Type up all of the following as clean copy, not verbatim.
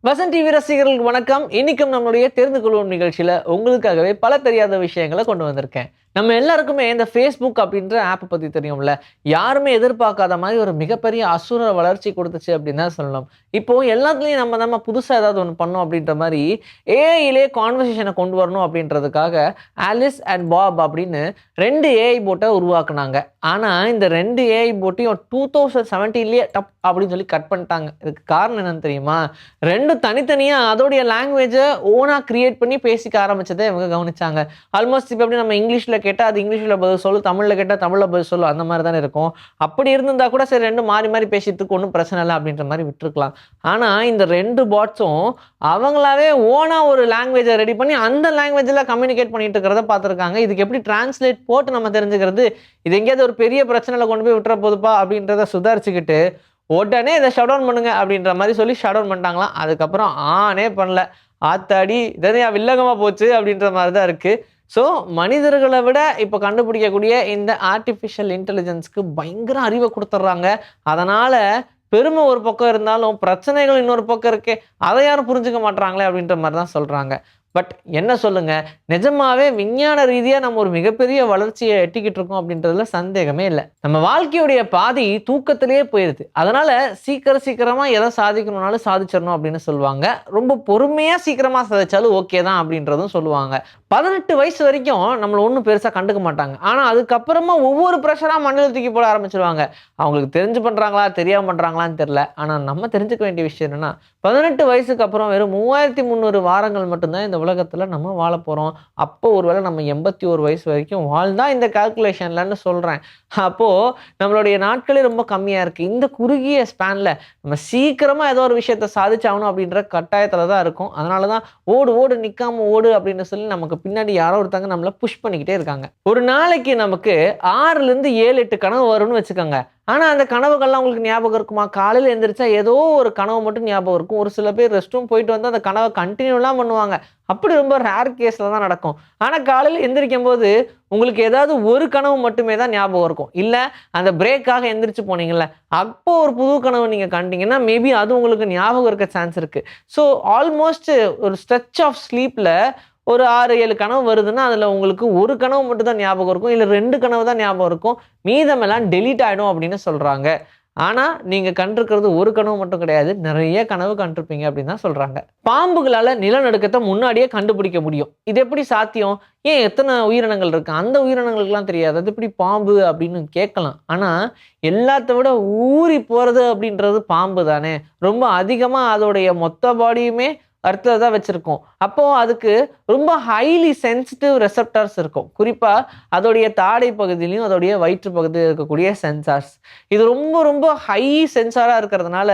Vasanth TV ரசிகர்களுக்கு வணக்கம். இன்னைக்கும் நம்மளுடைய தெரிந்து கொள்வோம் நிகழ்ச்சியில உங்களுக்காகவே பல தெரியாத விஷயங்களை கொண்டு வந்திருக்கேன். நம்ம எல்லாருக்குமே இந்த Facebook அப்படின்ற ஆப் பத்தி தெரியும்ல. யாருமே எதிர்பார்க்காத மாதிரி ஒரு மிகப்பெரிய அசுர வளர்ச்சி கொடுத்துச்சு அப்படின்னு தான் சொல்லணும். இப்போ எல்லாத்துலயும் நம்ம புதுசா ஏதாவது ஒண்ணு பண்ணோம் அப்படின்ற மாதிரி ஏஐலே கான்வர்சேஷனை கொண்டு வரணும் அப்படின்றதுக்காக ஆலிஸ் அண்ட் பாப் அப்படின்னு 2 ஏஐ போட்டை உருவாக்குனாங்க. ஆனா இந்த 2 ஏஐ போட்டையும் 2017லயே டப் அப்படின்னு சொல்லி கட் பண்ணிட்டாங்க. இதுக்கு காரணம் என்னன்னு தெரியுமா? 2ம் தனித்தனியா அதோடைய லாங்குவேஜை ஓனா கிரியேட் பண்ணி பேசிக்க ஆரம்பிச்சதை இவங்க கவனிச்சாங்க. ஆல்மோஸ்ட் இப்போ எப்படி நம்ம இங்கிலீஷ்ல கேட்டா அது இங்கிலீஷ்ல பதில் சொல்லும், தமிழ்ல கேட்டா தமிழ்ல பதில் சொல்லும், அந்த மாதிரி தானே இருக்கும். அப்படி இருந்திருந்தா கூட சரி 2 மாறி மாறி பேசிட்டு இருக்கு, ஒன்றும் பிரச்சனை இல்லை அப்படின்ற மாதிரி விட்டுருக்கலாம். ஆனா இந்த 2 பாட்ஸும் அவங்களாவே ஓனா ஒரு லாங்குவேஜை ரெடி பண்ணி அந்த லாங்குவேஜில் கம்யூனிகேட் பண்ணிட்டு இருக்கிறத பார்த்துருக்காங்க. இதுக்கு எப்படி டிரான்ஸ்லேட் போட்டு நம்ம தெரிஞ்சுக்கிறது? இது எங்கேயாவது ஒரு பெரிய பிரச்சனையில கொண்டு போய் விட்டுற போதுப்பா அப்படின்றத சுதாரிச்சுக்கிட்டு உடனே இதை ஷட் டவுன் பண்ணுங்க அப்படின்ற மாதிரி சொல்லி ஷட் டவுன் பண்ணிட்டாங்களாம். அதுக்கப்புறம் ஆனே பண்ணல. ஆத்தாடி இதனையா வில்லங்கமா போச்சு அப்படின்ற மாதிரி தான் இருக்கு. ஸோ மனிதர்களை விட இப்போ கண்டுபிடிக்கக்கூடிய இந்த ஆர்டிஃபிஷியல் இன்டெலிஜென்ஸ்க்கு பயங்கர அறிவை கொடுத்துட்றாங்க. அதனால பெருமை ஒரு பக்கம் இருந்தாலும் பிரச்சனைகள் இன்னொரு பக்கம் இருக்கே, அதை யாரும் புரிஞ்சுக்க மாட்றாங்களே அப்படின்ற மாதிரி தான் சொல்றாங்க. பட் என்ன சொல்லுங்க, நிஜமாவே விஞ்ஞான ரீதியா நம்ம ஒரு மிகப்பெரிய வளர்ச்சியை எட்டிக்கிட்டு இருக்கோம் அப்படின்றதுல சந்தேகமே இல்லை. நம்ம வாழ்க்கையுடைய பாதி தூக்கத்திலேயே போயிருது. அதனால சீக்கிரமா எதை சாதிக்கணும்னாலும் சாதிச்சிடணும் அப்படின்னு சொல்லுவாங்க. ரொம்ப பொறுமையா சீக்கிரமா சாதிச்சாலும் ஓகே தான் அப்படின்றதும் சொல்லுவாங்க. 18 வயசு வரைக்கும் நம்மள ஒன்றும் பெருசா கண்டுக்க மாட்டாங்க. ஆனா அதுக்கப்புறமா ஒவ்வொரு ப்ரெஷரா மண்ணில் தூக்கி போட ஆரம்பிச்சிருவாங்க. அவங்களுக்கு தெரிஞ்சு பண்றாங்களா தெரியாம பண்றாங்களான்னு தெரியல. ஆனா நம்ம தெரிஞ்சுக்க வேண்டிய விஷயம் என்னன்னா, 18 வயசுக்கு அப்புறம் வெறும் 3300 வாரங்கள் மட்டும்தான் இந்த உலகத்துல நம்ம வாழ போறோம். அப்போ ஒருவேளை நம்ம 81 வயசு வரைக்கும் வாழ்ந்தா இந்த கால்குலேஷன்லன்னு சொல்றேன். அப்போ நம்மளுடைய நாட்களே ரொம்ப கம்மியா இருக்கு. இந்த குறுகிய ஸ்பேன்ல நம்ம சீக்கிரமா ஏதோ ஒரு விஷயத்த சாதிச்சாகணும் அப்படின்ற கட்டாயத்துல தான் இருக்கும். அதனாலதான் ஓடு நிக்காம ஓடு அப்படின்னு சொல்லி நமக்கு பின்னாடி யாரோ ஒருத்தங்க நம்மள புஷ் பண்ணிக்கிட்டே இருக்காங்க. ஒரு நாளைக்கு நமக்கு 6ல இருந்து 7, 8 கனவு வரும்னு வச்சுக்கோங்க. ஆனா அந்த கனவுகள்லாம் உங்களுக்கு ஞாபகம் இருக்குமா? காலையில எந்திரிச்சா ஏதோ ஒரு கனவு மட்டும் ஞாபகம் இருக்கும். ஒரு சில பேர் ரெஸ்ட் ரூம் போயிட்டு வந்து அந்த கனவை கண்டினியூலாம் பண்ணுவாங்க. அப்படி ரொம்ப ரேர் கேஸ்ல தான் நடக்கும். ஆனா காலையில எந்திரிக்கும்போது உங்களுக்கு ஏதாவது ஒரு கனவு மட்டுமே தான் ஞாபகம் இருக்கும். இல்ல அந்த பிரேக்காக எந்திரிச்சு போனீங்கல்ல, அப்போ ஒரு புது கனவு நீங்க கண்டீங்கன்னா மேபி அது உங்களுக்கு ஞாபகம் இருக்க சான்ஸ் இருக்கு. ஸோ ஆல்மோஸ்ட் ஒரு ஸ்ட்ரெச் ஆஃப் ஸ்லீப்ல ஒரு 6, 7 கனவு வருதுன்னா, அதுல உங்களுக்கு ஒரு கனவு மட்டும் தான் ஞாபகம் இருக்கும். இல்ல 2 கனவு தான் ஞாபகம் இருக்கும். மீதமெல்லாம் டெலீட் ஆயிடும் அப்படின்னு சொல்றாங்க. ஆனா, நீங்க கண்டிருக்கிறது ஒரு கனவு மட்டும் கிடையாது. நிறைய கனவு கண்டிருப்பீங்க அப்படின்னு தான் சொல்றாங்க. பாம்புகளால நிலநடுக்கத்த முன்னாடியே கண்டுபிடிக்க முடியும். இது எப்படி சாத்தியம்? ஏன் எத்தனை உயிரினங்கள் இருக்கு? அந்த உயிரினங்களுக்கெல்லாம் தெரியாது. அது எப்படி பாம்பு அப்படின்னு கேட்கலாம். ஆனா, எல்லாத்த விட ஊறி போறது அப்படின்றது பாம்பு தானே. ரொம்ப அதிகமா அதோடைய மொத்த பாடியுமே அர்த்தத்தை தான் வச்சிருக்கோம். அப்போ அதுக்கு ரொம்ப ஹைலி சென்சிட்டிவ் ரெசெப்டார்ஸ் இருக்கும். குறிப்பா அதோடைய தாடை பகுதியிலையும் அதோடைய வயிற்று பகுதியில் இருக்கக்கூடிய சென்சார்ஸ். இது ரொம்ப ஹை சென்சாரா இருக்கிறதுனால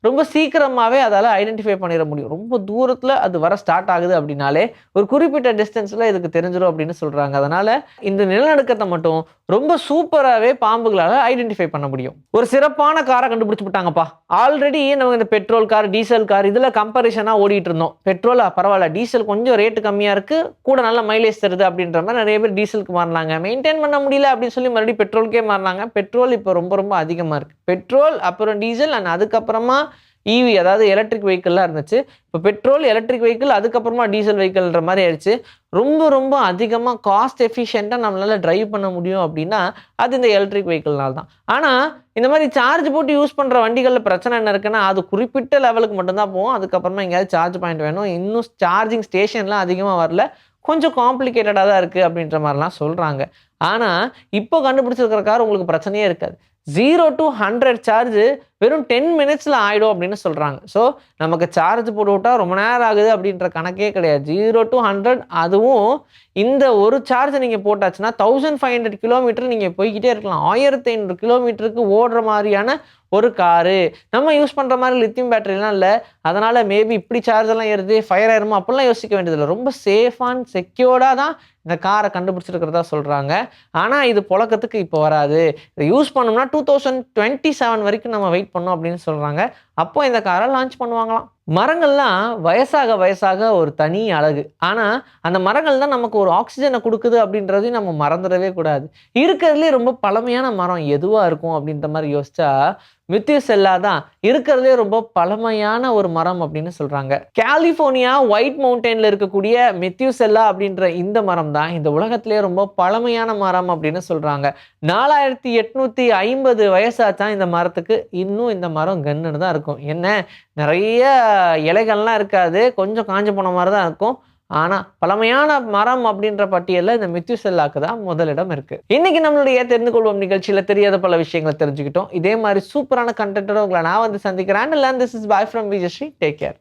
ரொம்ப சீக்கிரமாவே அதால ஐடென்டிஃபை பண்ணிட முடியும். ரொம்ப தூரத்துல அது வர ஸ்டார்ட் ஆகுது அப்படின்னாலே ஒரு குறிப்பிட்ட டிஸ்டன்ஸ்ல இதுக்கு தெரிஞ்சிடும் அப்படின்னு சொல்றாங்க. அதனால இந்த நிலநடுக்கத்தை மட்டும் ரொம்ப சூப்பராகவே பாம்புகளால ஐடென்டிஃபை பண்ண முடியும். ஒரு சிறப்பான காரை கண்டுபிடிச்சு விட்டாங்கப்பா. ஆல்ரெடி நம்ம இந்த பெட்ரோல் கார், டீசல் கார் இதுல கம்பேரிசனா ஓடிட்டு இருந்தோம். பெட்ரோலா பரவாயில்ல, டீசல் கொஞ்சம் ரேட்டு கம்மியா இருக்கு, கூட நல்ல மைலேஜ் தருது அப்படின்ற மாதிரி நிறைய பேர் டீசலுக்கு மாறினாங்க. மெயின்டைன் பண்ண முடியல அப்படின்னு சொல்லி மறுபடியும் பெட்ரோலுக்கே மாறினாங்க. பெட்ரோல் இப்போ ரொம்ப அதிகமா இருக்கு. பெட்ரோல் அப்புறம் டீசல் அண்ட் அதுக்கப்புறமா இவி அதாவது எலக்ட்ரிக் வெஹிக்கிள்லாம் இருந்துச்சு. இப்போ பெட்ரோல், எலக்ட்ரிக் வெஹிக்கிள், அதுக்கப்புறமா டீசல் வெஹிக்கிள்ன்ற மாதிரி ஆயிடுச்சு. ரொம்ப அதிகமாக காஸ்ட் எஃபிஷியண்ட்டாக நம்மளால டிரைவ் பண்ண முடியும் அப்படின்னா அது இந்த எலக்ட்ரிக் வெஹிக்கிள்னால தான். ஆனால் இந்த மாதிரி சார்ஜ் போட்டு யூஸ் பண்ணுற வண்டிகளில் பிரச்சனை என்ன இருக்குன்னா, அது குறிப்பிட்ட லெவலுக்கு மட்டும்தான் போகும். அதுக்கப்புறமா எங்கேயாவது சார்ஜ் பாயிண்ட் வேணும். இன்னும் சார்ஜிங் ஸ்டேஷன்லாம் அதிகமாக வரல. கொஞ்சம் காம்ப்ளிகேட்டடாக தான் இருக்குது அப்படின்ற மாதிரிலாம் சொல்கிறாங்க. ஆனால் இப்போ கண்டுபிடிச்சிருக்கிற கார் உங்களுக்கு பிரச்சனையே இருக்காது. 0 to 100 சார்ஜ் வெறும் 10 மினிட்ஸில் ஆகிடும் அப்படின்னு சொல்கிறாங்க. ஸோ நமக்கு சார்ஜ் போட்டு விட்டால் ரொம்ப நேரம் ஆகுது அப்படின்ற கணக்கே கிடையாது. 0 to 100, அதுவும் இந்த ஒரு சார்ஜ் நீங்கள் போட்டாச்சுன்னா 1500 கிலோமீட்டர் நீங்கள் போய்கிட்டே இருக்கலாம். 1500 கிலோமீட்டருக்கு ஓடுற மாதிரியான ஒரு காரு. நம்ம யூஸ் பண்ணுற மாதிரி லித்தியம் பேட்டரிலாம் இல்லை. அதனால் மேபி இப்படி சார்ஜ் எல்லாம் ஏறுது, ஃபயர் ஆயிருமோ அப்படிலாம் யோசிக்க வேண்டியதில்லை. ரொம்ப சேஃப் அண்ட் செக்யூர்டாக தான் இந்த காரை கண்டுபிடிச்சிருக்கிறதா சொல்கிறாங்க. ஆனால் இது புழக்கத்துக்கு இப்போ வராது. இதை யூஸ் பண்ணோம்னா 2027 வரைக்கும் நம்ம வெயிட் பண்ணோம் அப்படின்னு சொல்கிறாங்க. அப்போ இந்த காரை லான்ச் பண்ணுவாங்களாம். மரங்கள்லாம் வயசாக வயசாக ஒரு தனி அழகு. ஆனா, அந்த மரங்கள் தான் நமக்கு ஒரு ஆக்ஸிஜன குடுக்குது அப்படின்றதையும் நம்ம மறந்துடவே கூடாது. இருக்கிறதுலயே ரொம்ப பழமையான மரம் எதுவா இருக்கும் அப்படின்ற மாரி யோசிச்சா, மெத்தியூசெல்லா தான் இருக்கிறதுலயே ரொம்ப பழமையான ஒரு மரம் அப்படின்னு சொல்றாங்க. கலிஃபோர்னியா ஒயிட் மவுண்டன்ல இருக்கக்கூடிய மெத்தியூசெல்லா அப்படின்ற இந்த மரம் தான் இந்த உலகத்திலேயே ரொம்ப பழமையான மரம் அப்படின்னு சொல்றாங்க. 4850 வயசாச்சாம் இந்த மரத்துக்கு. இன்னும் இந்த மரம் கன்னுன்னு தான் இருக்கும். என்ன நெறைய இலைகள்லாம் இருக்காது. கொஞ்சம் காஞ்சு போன மாரி தான் இருக்கும். ஆனா, பழமையான மரம் அப்படின்ற பட்டியல்ல இந்த மெத்துசெல்லாக்கு தான் முதலிடம் இருக்கு. இன்னைக்கு நம்மளுடைய தெரிந்து கொள்வோம் நிகழ்ச்சியில தெரியாத பல விஷயங்கள தெரிஞ்சுக்கிட்டோம். இதே மாரி சூப்பரான கன்டென்ட்டோட உங்கள நான் வந்து சந்திக்கிறேன். And this is bye from Vijayasri. Take care.